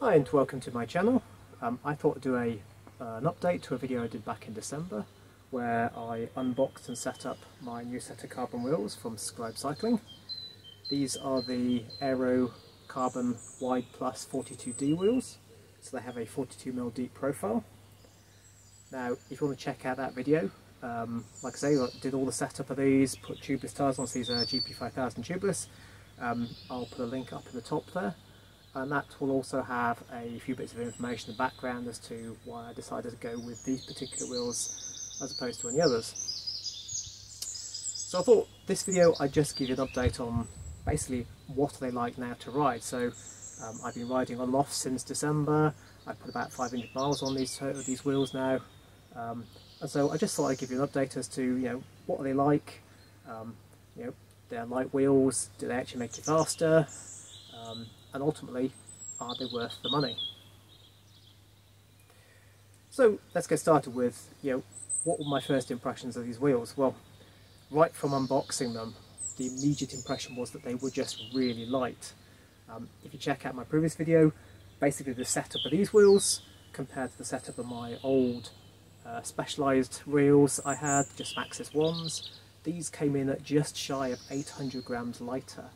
Hi and welcome to my channel. I thought I'd do an update to a video I did back in December where I unboxed and set up my new set of carbon wheels from Scribe Cycling. These are the Aero Wide Plus 42D wheels, so they have a 42mm deep profile. Now if you want to check out that video, like I say, I did all the setup of these, put tubeless tyres on, so these are GP5000 tubeless. I'll put a link up in the top there. And that will also have a few bits of information in the background as to why I decided to go with these particular wheels as opposed to any others. So I thought this video I'd just give you an update on basically what are they like now to ride. So I've been riding on them off since December. I've put about 500 miles on these wheels now, and so I just thought I'd give you an update as to what are they like. They're light wheels. Do they actually make you faster? And ultimately, are they worth the money? So let's get started with, what were my first impressions of these wheels? Well, right from unboxing them, the immediate impression was that they were just really light. If you check out my previous video, basically the setup of these wheels compared to the setup of my old specialised wheels I had, just Maxxis 1s, these came in at just shy of 800 grams lighter.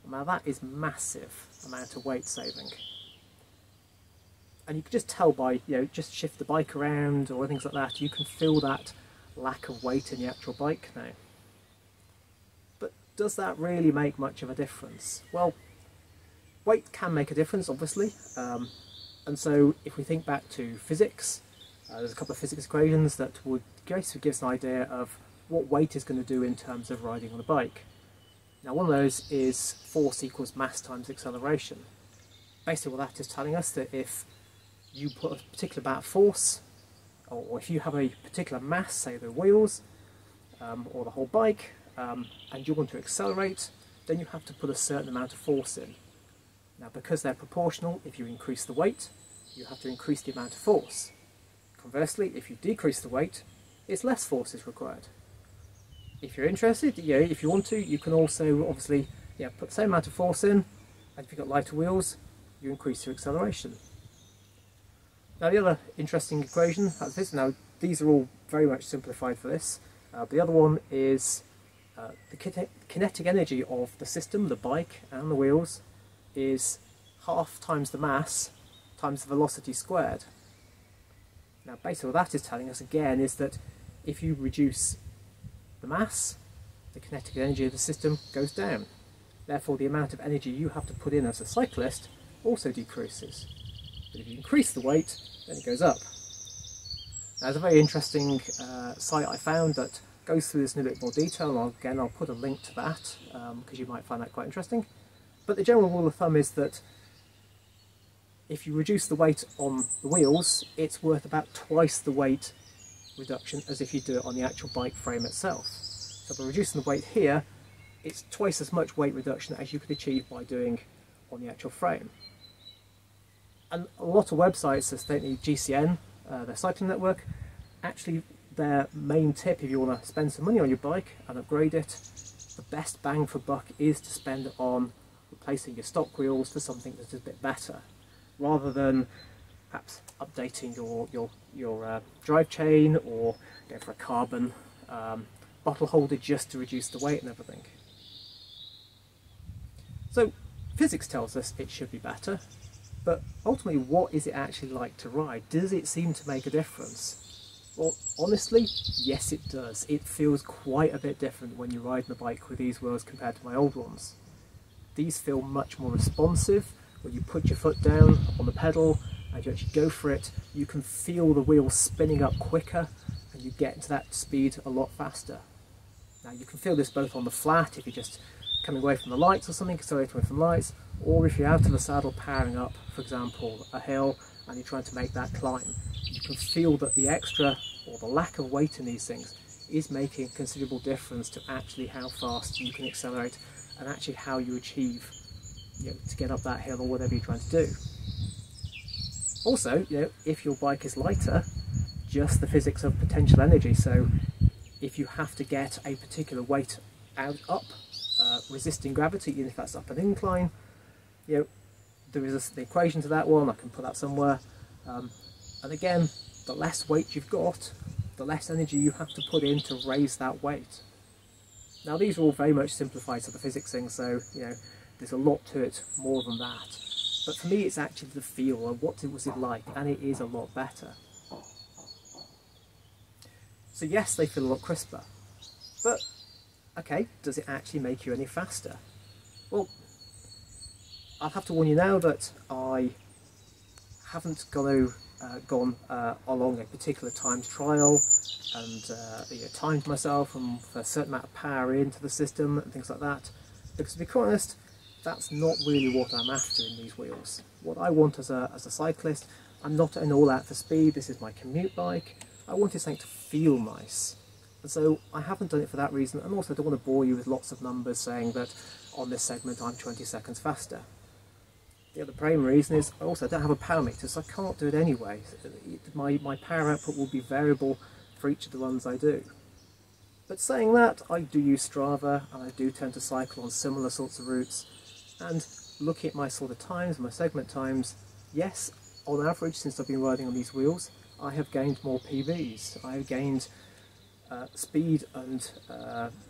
Now that is massive amount of weight saving, and you can just tell by just shift the bike around or things like that, you can feel that lack of weight in the actual bike now. But does that really make much of a difference? Well, weight can make a difference obviously, and so if we think back to physics, there's a couple of physics equations that would basically give us an idea of what weight is going to do in terms of riding on a bike. Now one of those is force equals mass times acceleration. Basically what that is telling us that if you put a particular amount of force, or if you have a particular mass, say the wheels, or the whole bike, and you want to accelerate, then you have to put a certain amount of force in. Now because they're proportional, if you increase the weight, you have to increase the amount of force. Conversely, if you decrease the weight, it's less force is required. If you're interested, if you want to, you can also obviously put the same amount of force in, and if you've got lighter wheels, you increase your acceleration. Now the other interesting equation, now these are all very much simplified for this. The other one is the kinetic energy of the system, the bike and the wheels, is half times the mass times the velocity squared. Now basically what that is telling us again is that if you reduce the mass, the kinetic energy of the system goes down. Therefore the amount of energy you have to put in as a cyclist also decreases. But if you increase the weight, then it goes up. Now there's a very interesting site I found that goes through this in a bit more detail, and again I'll put a link to that because you might find that quite interesting. But the general rule of thumb is that if you reduce the weight on the wheels, it's worth about twice the weight reduction as if you do it on the actual bike frame itself. So by reducing the weight here, it's twice as much weight reduction as you could achieve by doing on the actual frame. And a lot of websites, certainly GCN, their cycling network, actually their main tip if you want to spend some money on your bike and upgrade it, the best bang for buck is to spend it on replacing your stock wheels for something that is a bit better, rather than perhaps updating your drive chain or go for a carbon bottle holder just to reduce the weight and everything. So physics tells us it should be better, but ultimately what is it actually like to ride? Does it seem to make a difference? Well, honestly, yes it does. It feels quite a bit different when you're riding a bike with these wheels compared to my old ones. These feel much more responsive. When you put your foot down on the pedal and you actually go for it, you can feel the wheels spinning up quicker and you get to that speed a lot faster. Now you can feel this both on the flat if you're just coming away from the lights or something, accelerating away from the lights, or if you're out of the saddle powering up, for example, a hill and you're trying to make that climb. You can feel that the extra or the lack of weight in these things is making a considerable difference to actually how fast you can accelerate and actually how you achieve to get up that hill or whatever you're trying to do. Also, if your bike is lighter, just the physics of potential energy. So if you have to get a particular weight up, resisting gravity, even if that's up an incline, there is the equation to that one, I can put that somewhere. And again, the less weight you've got, the less energy you have to put in to raise that weight. Now these are all very much simplified to the physics thing, so you know there's a lot to it more than that. But for me it's actually the feel of what was it like, and it is a lot better. So yes, they feel a lot crisper, but okay, does it actually make you any faster? Well, I'll have to warn you now that I haven't gone along a particular timed trial and timed myself and for a certain amount of power into the system and things like that, because to be quite honest, that's not really what I'm after in these wheels. What I want as a cyclist, I'm not an all out for speed, this is my commute bike, I wanted something to feel nice. And so I haven't done it for that reason, and also I don't want to bore you with lots of numbers saying that on this segment I'm 20 seconds faster. The other primary reason is I also don't have a power meter, so I can't do it anyway. My power output will be variable for each of the runs I do. But saying that, I do use Strava, and I do tend to cycle on similar sorts of routes, and looking at my sort of times, my segment times, yes, on average since I've been riding on these wheels, I have gained more PBs. I have gained speed and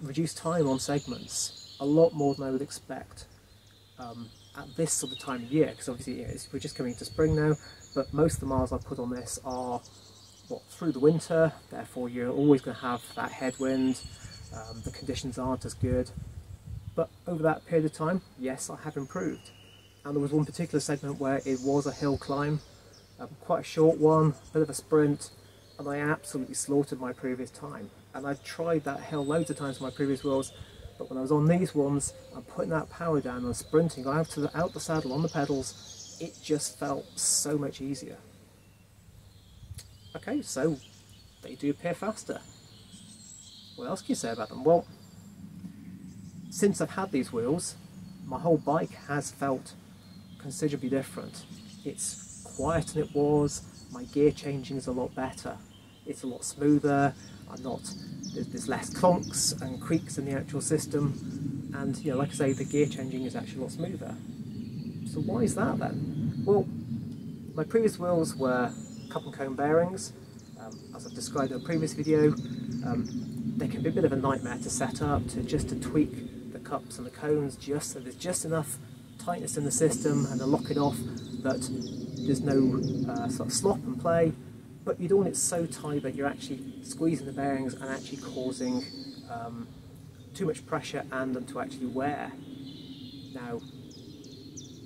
reduced time on segments, a lot more than I would expect at this sort of time of year, because obviously we're just coming into spring now, but most of the miles I put on this are through the winter, therefore you're always going to have that headwind, the conditions aren't as good, but over that period of time, yes, I have improved. And there was one particular segment where it was a hill climb, quite a short one, a bit of a sprint, and I absolutely slaughtered my previous time. And I'd tried that hill loads of times on my previous wheels, but when I was on these ones, I'm putting that power down and sprinting out the saddle on the pedals, it just felt so much easier. Okay, so they do appear faster. What else can you say about them? Well, since I've had these wheels, my whole bike has felt considerably different. It's quieter than it was, my gear changing is a lot better. It's a lot smoother, there's less clunks and creaks in the actual system, and like I say, the gear changing is actually a lot smoother. So why is that then? Well, my previous wheels were cup and cone bearings. As I've described in a previous video, they can be a bit of a nightmare to set up, to tweak the cups and the cones just so there's just enough tightness in the system and to lock it off that there's no sort of slop and play, but you don't want it so tight that you're actually squeezing the bearings and actually causing too much pressure and them to actually wear. Now,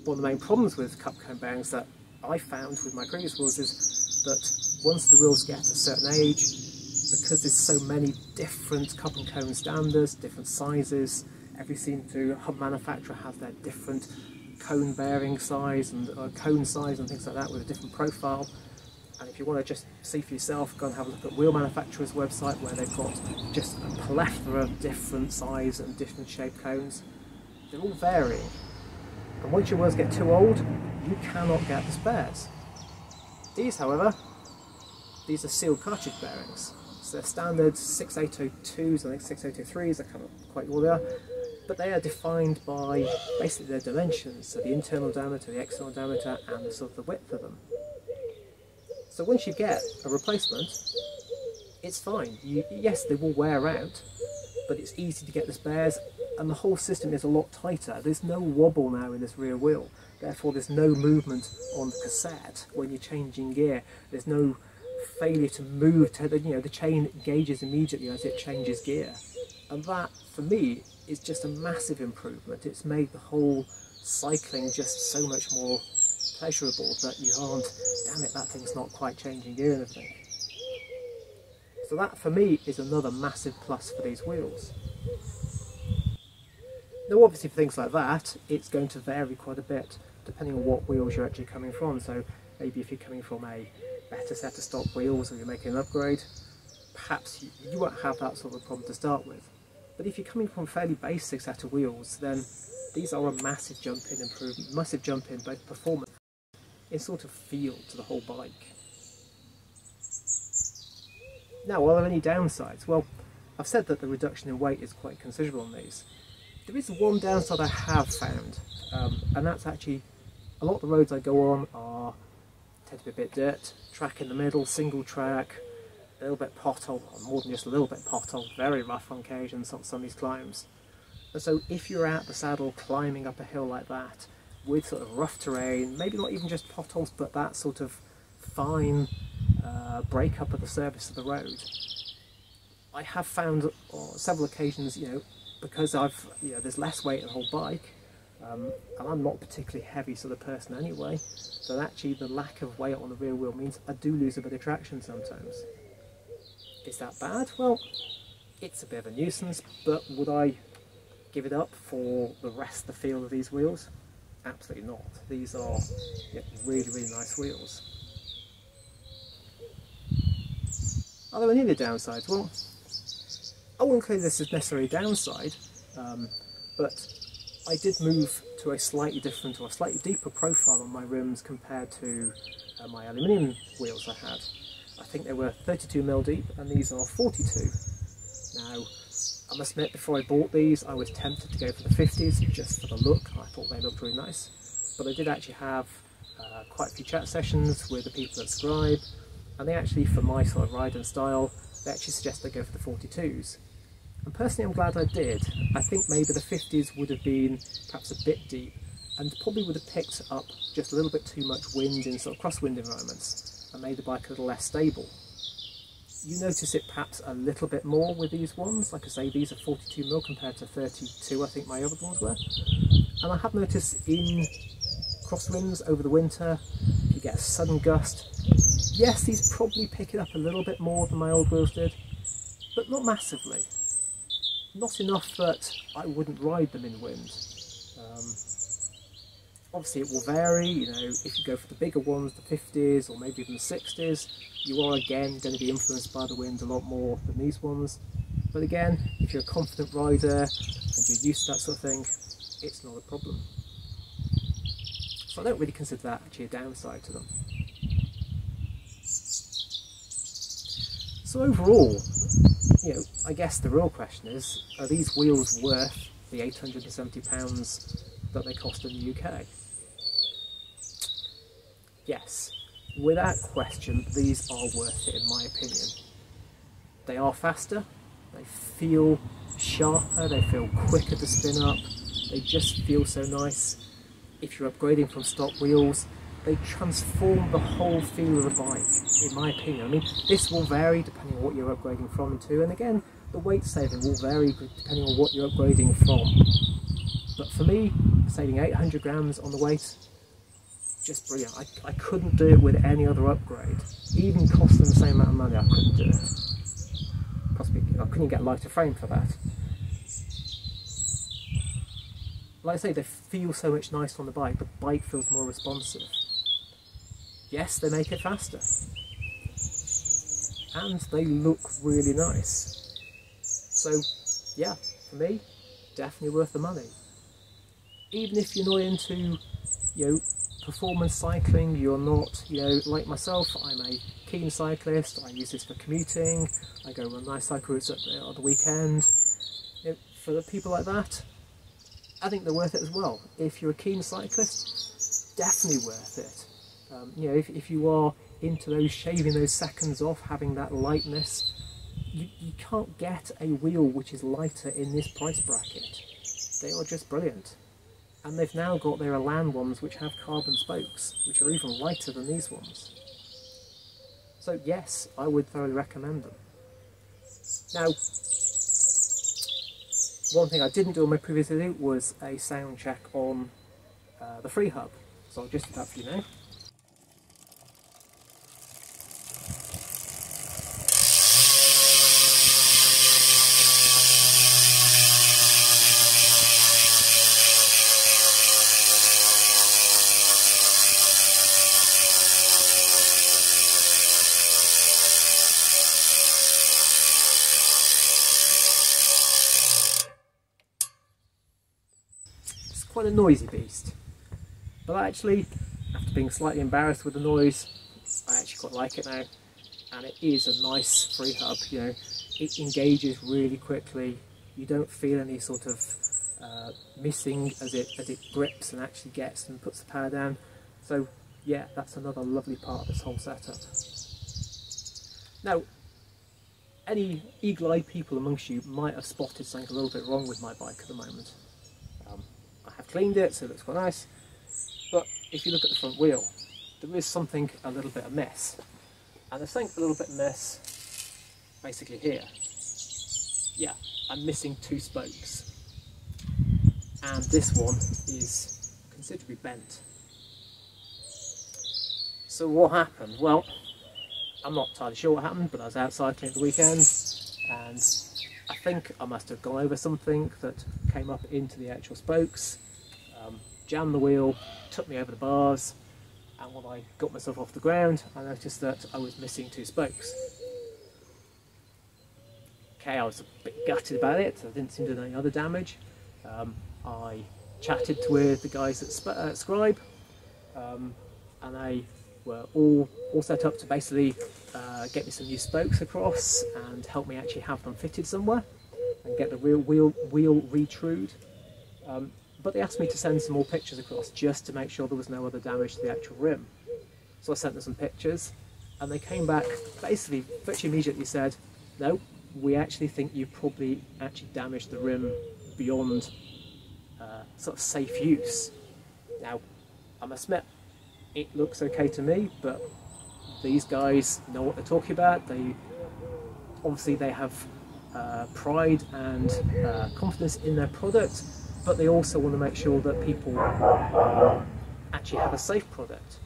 one of the main problems with cup cone bearings that I found with my previous wheels is that once the wheels get a certain age, because there's so many different cup and cone standards, different sizes, every hub manufacturer has their different cone bearing size and cone size and things like that with a different profile. And if you want to just see for yourself, go and have a look at wheel manufacturers' website where they've got just a plethora of different size and different shaped cones. They're all varying. And once your wheels get too old, you cannot get the spares. These, however, these are sealed cartridge bearings. So they're standard 6802s, I think 6803s, I can't quite what they are. But they are defined by basically their dimensions, so the internal diameter, the external diameter, and the sort of the width of them. So once you get a replacement, it's fine. Yes, they will wear out, but it's easy to get the spares, and the whole system is a lot tighter. There's no wobble now in this rear wheel, therefore there's no movement on the cassette when you're changing gear. There's no failure to move, the chain engages immediately as it changes gear. And that, for me, is just a massive improvement. It's made the whole cycling just so much more pleasurable that you aren't, damn it, that thing's not quite changing gear and everything. So that, for me, is another massive plus for these wheels. Now, obviously, for things like that, it's going to vary quite a bit depending on what wheels you're actually coming from. So maybe if you're coming from a better set of stock wheels or you're making an upgrade, perhaps you won't have that sort of problem to start with. But if you're coming from a fairly basic set of wheels, then these are a massive jump in improvement, massive jump in both performance and sort of feel to the whole bike. Now, are there any downsides? Well, I've said that the reduction in weight is quite considerable on these. There is one downside I have found, and that's actually A lot of the roads I go on tend to be a bit dirt, track in the middle, single track, a little bit pothole, or more than just a little bit pothole, very rough on occasions on some of these climbs. And so if you're at the saddle climbing up a hill like that, with sort of rough terrain, maybe not even just potholes, but that sort of fine break up at the surface of the road, I have found on several occasions, because there's less weight in the whole bike, and I'm not a particularly heavy sort of person anyway, so actually the lack of weight on the rear wheel means I do lose a bit of traction sometimes. Is that bad? Well, it's a bit of a nuisance, but would I give it up for the rest of the feel of these wheels? Absolutely not. These are really, really nice wheels. Are there any other downsides? Well, I wouldn't claim this is necessarily a downside, but I did move to a slightly different or a slightly deeper profile on my rims compared to my aluminium wheels I had. I think they were 32mm deep and these are 42. Now, I must admit, before I bought these, I was tempted to go for the 50s just for the look. I thought they looked really nice. But I did actually have quite a few chat sessions with the people at Scribe, and they actually, for my sort of ride and style, they actually suggested I go for the 42s. And personally, I'm glad I did. I think maybe the 50s would have been perhaps a bit deep and probably would have picked up just a little bit too much wind in sort of crosswind environments and made the bike a little less stable. You notice it perhaps a little bit more with these ones. Like I say, these are 42mm compared to 32, I think my other ones were. And I have noticed in crosswinds over the winter, if you get a sudden gust, yes, these probably pick it up a little bit more than my old wheels did, but not massively. Not enough that I wouldn't ride them in wind. Obviously it will vary, if you go for the bigger ones, the 50s or maybe even the 60s, you are again going to be influenced by the wind a lot more than these ones. But again, if you're a confident rider and you're used to that sort of thing, it's not a problem. So I don't really consider that actually a downside to them. So overall, I guess the real question is, are these wheels worth the £870 that they cost in the UK? Yes, without question, these are worth it in my opinion. They are faster, they feel sharper, they feel quicker to spin up, they just feel so nice. If you're upgrading from stock wheels, they transform the whole feel of the bike, in my opinion. I mean, this will vary depending on what you're upgrading from and to, and again, the weight saving will vary depending on what you're upgrading from. But for me, saving 800 grams on the weight, just brilliant. I couldn't do it with any other upgrade. Even costing the same amount of money, I couldn't do it. Possibly, I couldn't get a lighter frame for that. Like I say, they feel so much nicer on the bike feels more responsive. Yes, they make it faster. And they look really nice. So, yeah, for me, definitely worth the money. Even if you're not into, performance cycling, you're not, like myself, I'm a keen cyclist, I use this for commuting, I go on nice cycle routes at the weekend. For the people like that, I think they're worth it as well. If you're a keen cyclist, definitely worth it. If you are into those, shaving those seconds off, having that lightness, you can't get a wheel which is lighter in this price bracket. They are just brilliant. And they've now got their Elan ones which have carbon spokes, which are even lighter than these ones. So yes, I would thoroughly recommend them. Now, one thing I didn't do on my previous video was a sound check on the Freehub, so I'll just do that for you now. Quite a noisy beast, but actually, after being slightly embarrassed with the noise, I actually quite like it now, and it is a nice Freehub. It engages really quickly. You don't feel any sort of missing as it grips and actually gets and puts the power down. So yeah, that's another lovely part of this whole setup. Now, any eagle-eyed people amongst you might have spotted something a little bit wrong with my bike at the moment. I have cleaned it, so it looks quite nice, but if you look at the front wheel, there is something a little bit amiss. And there's something a little bit amiss basically here. Yeah, I'm missing 2 spokes. And this one is considerably bent. So what happened? Well, I'm not entirely sure what happened, but I was out cycling at the weekend, and I think I must have gone over something that came up into the actual spokes, jammed the wheel, took me over the bars, and when I got myself off the ground, I noticed that I was missing 2 spokes. Okay, I was a bit gutted about it. I didn't seem to do any other damage. I chatted with the guys at Scribe, and they were all set up to basically get me some new spokes across and help me actually have them fitted somewhere and get the wheel retrued. But they asked me to send some more pictures across just to make sure there was no other damage to the actual rim. So I sent them some pictures, and they came back basically virtually immediately said, no, we actually think you probably actually damaged the rim beyond sort of safe use. Now, I must admit, it looks okay to me, but these guys know what they're talking about. Obviously they have pride and confidence in their product, but they also want to make sure that people actually have a safe product.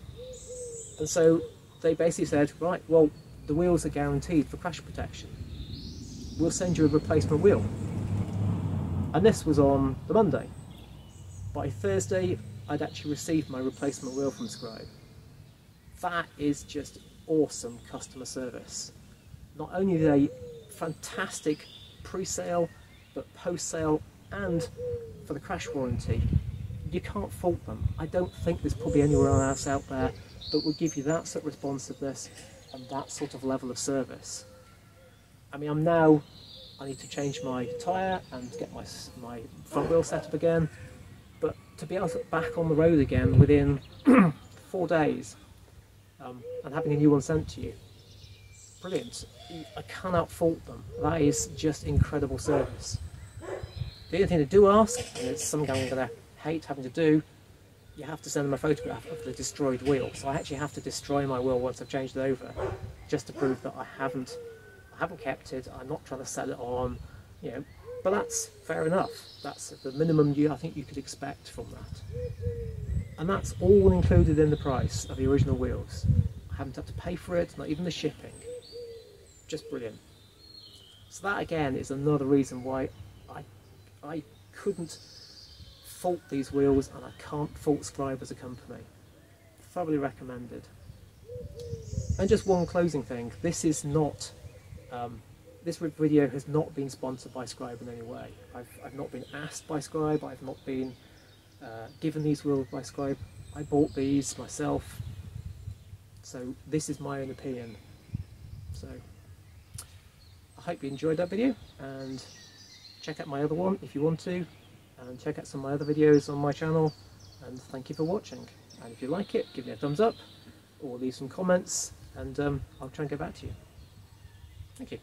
And so they basically said, right, well, the wheels are guaranteed for crash protection. We'll send you a replacement wheel. And this was on the Monday. By Thursday, I'd actually received my replacement wheel from Scribe. That is just awesome customer service. Not only are they fantastic pre-sale, but post-sale and for the crash warranty, you can't fault them. I don't think there's probably anywhere else out there that will give you that sort of responsiveness and that sort of level of service. I mean, I need to change my tyre and get my front wheel set up again, but to be able to get back on the road again within 4 days and having a new one sent to you, brilliant. I cannot fault them. That is just incredible service. The only thing they do ask, and it's something I'm going to hate having to do, you have to send them a photograph of the destroyed wheel. So I actually have to destroy my wheel once I've changed it over, just to prove that I haven't kept it. I'm not trying to sell it on, you know. But that's fair enough. That's the minimum I think you could expect from that. And that's all included in the price of the original wheels. I haven't had to pay for it, not even the shipping. Just brilliant. So that again is another reason why I couldn't fault these wheels, and I can't fault Scribe as a company. Thoroughly recommended. And just one closing thing, this is not, this video has not been sponsored by Scribe in any way. I've not been asked by Scribe, I've not been given these wheels by Scribe. I bought these myself, so this is my own opinion. So I hope you enjoyed that video, and check out my other one if you want to, and check out some of my other videos on my channel, and thank you for watching. And if you like it, give me a thumbs up or leave some comments, and I'll try and get back to you. Thank you.